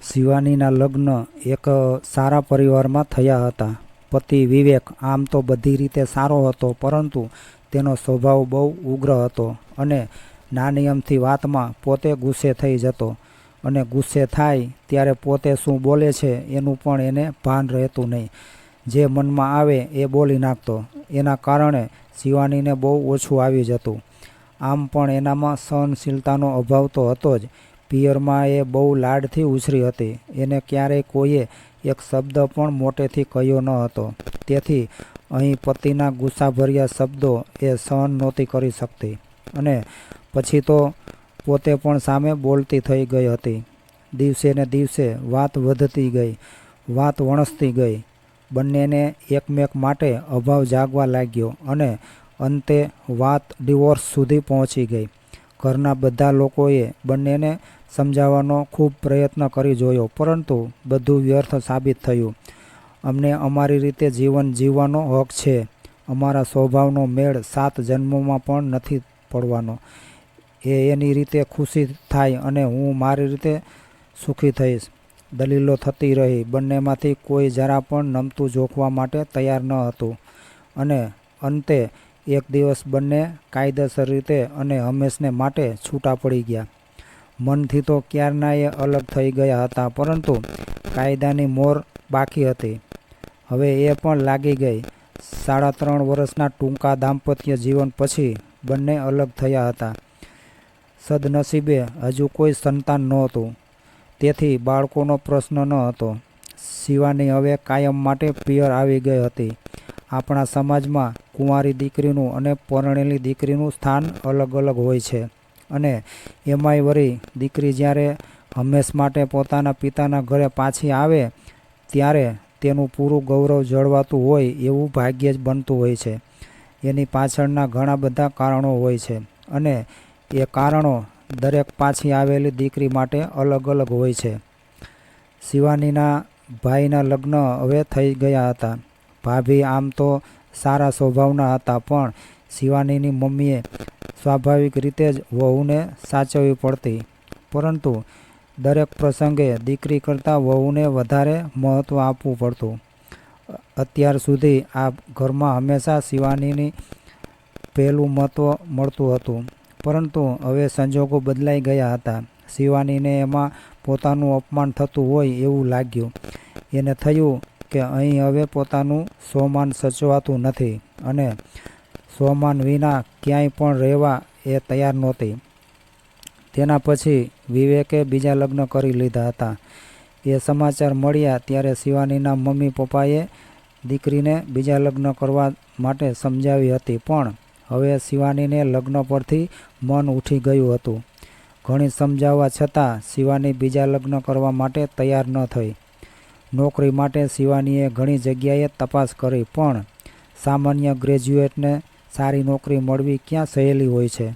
શિવાનીના લગ્ન એક સારા પરિવારમાં થયા હતા. પતિ વિવેક આમ તો બધી રીતે સારો હતો, પરંતુ તેનો સ્વભાવ બહુ ઉગ્ર હતો અને નાની અમથી વાતમાં પોતે ગુસ્સે થઈ જતો અને ગુસ્સે થાય ત્યારે પોતે શું બોલે છે એનું પણ એને ભાન રહેતું નહીં. જે મનમાં આવે એ બોલી નાખતો. એના કારણે શિવાનીને બહુ ઓછું આવી જતું. આમ પણ એનામાં સહનશીલતાનો અભાવ તો હતો જ. પિયરમાં એ બહુ લાડથી ઉછરી હતી. એને ક્યારેય કોઈએ એક શબ્દ પણ મોટેથી કહ્યો ન હતો. તેથી અહીં પતિના ગુસ્સાભર્યા શબ્દો એ સહન નહોતી કરી શકતી અને પછી તો પોતે પણ સામે બોલતી થઈ ગઈ હતી. દિવસે ને દિવસે વાત વધતી ગઈ, વાત વણસતી ગઈ. બંનેને એકમેક માટે અભાવ જાગવા લાગ્યો અને અંતે વાત ડિવોર્સ સુધી પહોંચી ગઈ. ઘરના બધા લોકોએ બંનેને સમજાવવાનો ખૂબ પ્રયત્ન કરી જોયો, પરંતુ બધું વ્યર્થ સાબિત થયું. અમને અમારી રીતે જીવન જીવવાનો હક છે. અમારા સ્વભાવનો મેળ 7 જન્મોમાં પણ નથી પડવાનો. એ એની રીતે ખુશી થાય અને હું મારી રીતે સુખી થઈશ. દલીલો થતી રહી. બંનેમાંથી કોઈ જરા પણ નમતું જોખવા માટે તૈયાર ન હતું અને અંતે એક દિવસ બંને કાયદેસર રીતે અને હંમેશને માટે છૂટા પડી ગયા. મનથી તો ક્યારના એ અલગ થઈ ગયા હતા, પરંતુ કાયદાની મોર બાકી હતી. હવે એ પણ લાગી ગઈ. 3.5 વર્ષના ટૂંકા દાંપત્ય જીવન પછી બંને અલગ થયા હતા. સદનસીબે હજુ કોઈ સંતાન નહોતું, તેથી બાળકોનો પ્રશ્ન ન હતો. શિવાની હવે કાયમ માટે પિયર આવી ગઈ હતી. આપણા સમાજમાં કુંવારી દીકરીનું અને પરણેલી દીકરીનું સ્થાન અલગ અલગ હોય છે અને એમાંય વળી દીકરી જ્યારે હંમેશ માટે પોતાના પિતાના ઘરે પાછી આવે ત્યારે તેનું પૂરું ગૌરવ જળવાતું હોય એવું ભાગ્ય જ બનતું હોય છે. એની પાછળના ઘણા બધા કારણો હોય છે અને એ કારણો દરેક પાછી આવેલી દીકરી માટે અલગ અલગ હોય છે. શિવાનીના ભાઈના લગ્ન હવે થઈ ગયા હતા. ભાભી આમ તો સારા સ્વભાવના હતા, પણ શિવાનીની મમ્મીએ સ્વાભાવિક રીતે જ વહુને સાચવવી પડતી, પરંતુ દરેક પ્રસંગે દીકરી કરતાં વહુને વધારે મહત્ત્વ આપવું પડતું. અત્યાર સુધી આ ઘરમાં હંમેશા શિવાનીની પહેલું મહત્ત્વ મળતું હતું, પરંતુ હવે સંજોગો બદલાઈ ગયા હતા. શિવાનીને એમાં પોતાનું અપમાન થતું હોય એવું લાગ્યું. એને થયું કે અહીં હવે પોતાનું સ્વમાન સચવાતું નથી અને સ્વમાન વિના ક્યાંય પણ રહેવા એ તૈયાર નહોતી. તેના પછી વિવેકે બીજા લગ્ન કરી લીધા હતા. એ સમાચાર મળ્યા ત્યારે શિવાનીના મમ્મી પપ્પાએ દીકરીને બીજા લગ્ન કરવા માટે સમજાવી હતી, પણ હવે શિવાનીને લગ્ન પરથી મન ઉઠી ગયું હતું. ઘણી સમજાવવા છતાં શિવાની બીજા લગ્ન કરવા માટે તૈયાર ન થઈ. નોકરી માટે શિવાનીએ ઘણી જગ્યાએ તપાસ કરી, પણ સામાન્ય ગ્રેજ્યુએટને સારી નોકરી મળવી ક્યાં સહેલી હોય છે.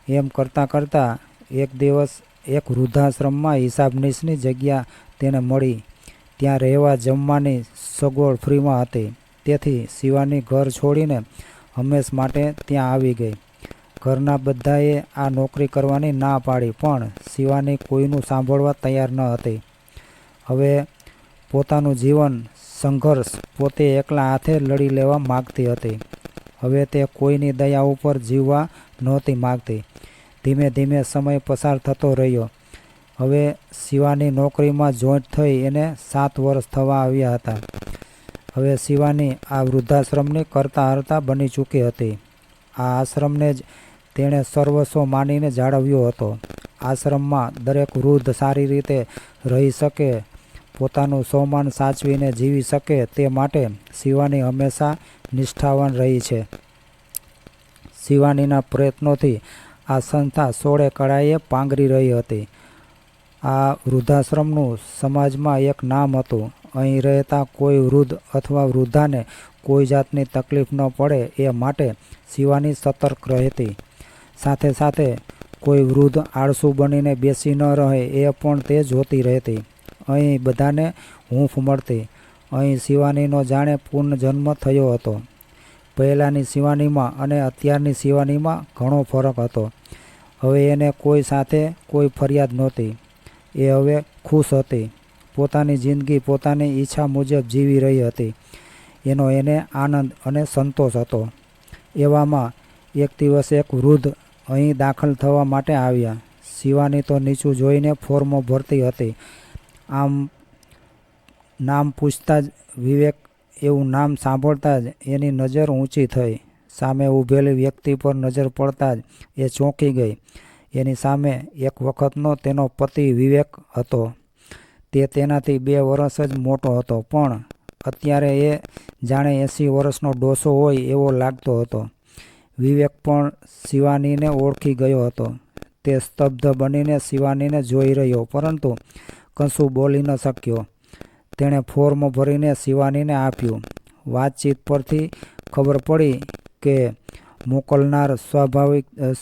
એમ કરતાં કરતાં એક દિવસ એક વૃદ્ધાશ્રમમાં હિસાબનીશની જગ્યા તેને મળી. ત્યાં રહેવા જમવાની સગવડ ફ્રીમાં હતી, તેથી શિવાની ઘર છોડીને હંમેશ માટે ત્યાં આવી ગઈ. ઘરના બધાએ આ નોકરી કરવાની ના પાડી, પણ શિવાની કોઈનું સાંભળવા તૈયાર ન હતી. હવે પોતાનું જીવન સંઘર્ષ પોતે એકલા હાથે લડી લેવા માગતી હતી. હવે તે કોઈની દયા ઉપર જીવવા નહોતી માગતી. ધીમે ધીમે સમય પસાર થતો રહ્યો. હવે શિવાની નોકરીમાં જોઈન્ટ થઈ એને 7 વર્ષ થવા આવ્યા હતા. હવે શિવાની આ વૃદ્ધાશ્રમની કરતા હરતા બની ચૂકી હતી. આ આશ્રમને જ તેણે સર્વસ્વ માનીને જાળવ્યો હતો. આશ્રમમાં દરેક વૃદ્ધ સારી રીતે રહી શકે, પોતાનું સ્વમાન સાચવીને જીવી શકે તે માટે શિવાની હંમેશા નિષ્ઠાવાન રહી છે. શિવાનીના પ્રયત્નોથી આ સંસ્થા સોળે કળાએ પાંગરી રહી હતી. આ વૃદ્ધાશ્રમનું સમાજમાં એક નામ હતું. અહીં રહેતા કોઈ વૃદ્ધ અથવા વૃદ્ધાને કોઈ જાતની તકલીફ ન પડે એ માટે શિવાની સતર્ક રહેતી. સાથે સાથે કોઈ વૃદ્ધ આળસુ બનીને બેસી ન રહે એ પણ તે જોતી રહેતી. અહીં બધાને હૂંફ મળતી. અહીં શિવાનીનો જાણે પુનર્જન્મ થયો હતો. પહેલાંની શિવાનીમાં અને અત્યારની શિવાનીમાં ઘણો ફરક હતો. હવે એને કોઈ સાથે કોઈ ફરિયાદ નહોતી. એ હવે ખુશ હતી. પોતાની જિંદગી પોતાની ઈચ્છા મુજબ જીવી રહી હતી. એનો એને આનંદ અને સંતોષ હતો. એવામાં એક દિવસ એક વૃદ્ધ અહીં દાખલ થવા માટે આવ્યા. શિવાની તો નીચું જોઈને ફોર્મો ભરતી હતી. આમ નામ પૂછતા જ વિવેક એવું નામ સાંભળતા જ એની નજર ઊંચી થઈ. સામે ઊભેલી વ્યક્તિ પર નજર પડતા જ એ ચોંકી ગઈ. એની સામે એક વખતનો તેનો પતિ વિવેક હતો. તે તેનાથી 2 વર્ષ જ મોટો હતો, પણ અત્યારે એ જાણે 80 વર્ષનો ડોસો હોય એવો લાગતો હતો. વિવેક પણ શિવાનીને ઓળખી ગયો હતો. તે સ્તબ્ધ બનીને શિવાનીને જોઈ રહ્યો, પરંતુ કશું બોલી ન શક્યો. તેણે ફોર્મ ભરીને શિવાનીને આપ્યું. વાતચીત પરથી ખબર પડી કે મોકલનાર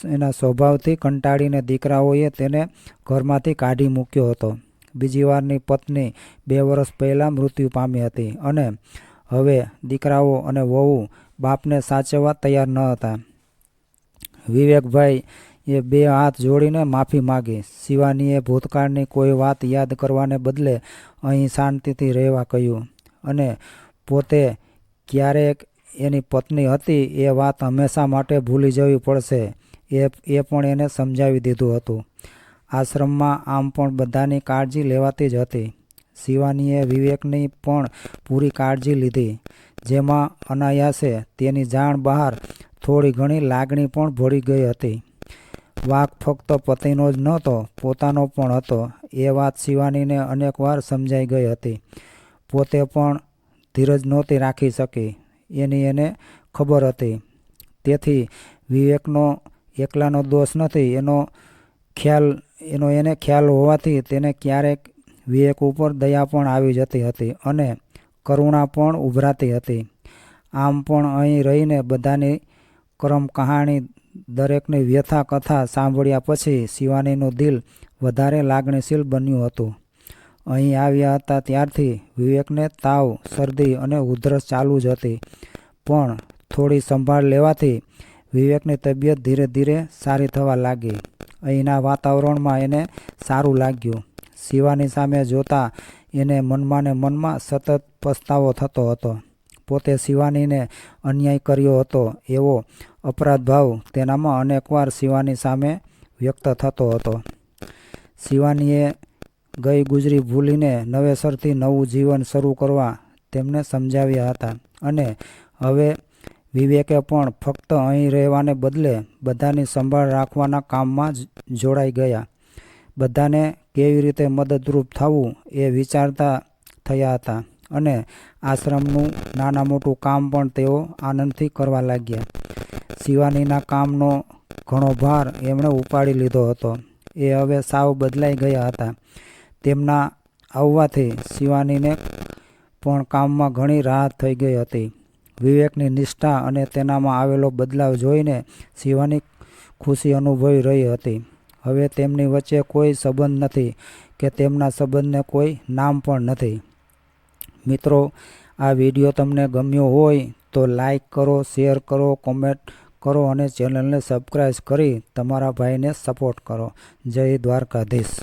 એના સ્વભાવથી કંટાળીને દીકરાઓએ તેને ઘરમાંથી કાઢી મૂક્યો હતો. બીજી વારની પત્ની 2 વર્ષ પહેલાં મૃત્યુ પામી હતી અને હવે દીકરાઓ અને વહુ બાપને સાચવવા તૈયાર ન હતા. વિવેકભાઈ એ 2 હાથ જોડીને માફી માગી. શિવાનીએ ભૂતકાળની કોઈ વાત યાદ કરવાને બદલે અહીં શાંતિથી રહેવા કહ્યું અને પોતે ક્યારેક એની પત્ની હતી એ વાત હંમેશા માટે ભૂલી જવી પડશે એ પણ એને સમજાવી દીધું હતું. આશ્રમમાં આમ પણ બધાની કાળજી લેવાતી જ હતી. શિવાનીએ વિવેકની પણ પૂરી કાળજી લીધી, જેમાં અનાયાસે તેની જાણ બહાર થોડી ઘણી લાગણી પણ ભળી ગઈ હતી. વાંક ફક્ત પતિનો જ નહોતો, પોતાનો પણ હતો. એ વાત શિવાનીને અનેકવાર સમજાઈ ગઈ હતી. પોતે પણ ધીરજ નહોતી રાખી શકી, એની એને ખબર હતી. તેથી વિવેકનો એકલાનો દોષ નથી, એનો એને ખ્યાલ હોવાથી તેને ક્યારેક વિવેક ઉપર દયા પણ આવી જતી હતી અને કરુણા પણ ઉભરાતી હતી. આમ પણ અહીં રહીને બધાની કરમ કહાણી, દરેકની વ્યથા કથા સાંભળ્યા પછી શિવાનીનું દિલ વધારે લાગણીશીલ બન્યું હતું. અહીં આવ્યા હતા ત્યારથી વિવેકને તાવ, શરદી અને ઉધરસ ચાલુ જ હતી, પણ થોડી સંભાળ લેવાથી વિવેકની તબિયત ધીરે ધીરે સારી થવા લાગી. અહીંના વાતાવરણમાં એને સારું લાગ્યું. શિવાની સામે જોતા એને મનમાં ને મનમાં સતત પસ્તાવો થતો હતો. પોતે શિવાનીને અન્યાય કર્યો હતો એવો અપરાધ ભાવ તેનામાં અનેકવાર શિવાની સામે વ્યક્ત થતો હતો. શિવાનીએ ગઈ ગુજરી ભૂલીને નવેસરથી નવું જીવન શરૂ કરવા તેમને સમજાવ્યા હતા અને હવે વિવેકે પણ ફક્ત અહીં રહેવાને બદલે બધાની સંભાળ રાખવાના કામમાં જોડાઈ ગયા. બધાને કેવી રીતે મદદરૂપ થવું એ વિચારતા થયા હતા અને આશ્રમનું નાના મોટું કામ પણ તેઓ આનંદથી કરવા લાગ્યા. શિવાનીના કામનો ઘણો ભાર એમણે ઉપાડી લીધો હતો. એ હવે સાવ બદલાઈ ગયા હતા. તેમના આવવાથી શિવાનીને પણ કામમાં ઘણી રાહત થઈ ગઈ હતી. વિવેકની નિષ્ઠા અને તેનામાં આવેલો બદલાવ જોઈને શિવાની ખુશી અનુભવી રહી હતી. હવે તેમની વચ્ચે કોઈ સંબંધ નથી કે તેમના સંબંધને કોઈ નામ પણ નથી. મિત્રો, આ વિડીયો તમને ગમ્યો હોય તો લાઈક કરો, શેર કરો, કોમેન્ટ કરો અને ચેનલને સબસ્ક્રાઈબ કરી તમારા ભાઈને સપોર્ટ કરો. જય દ્વારકાધીશ.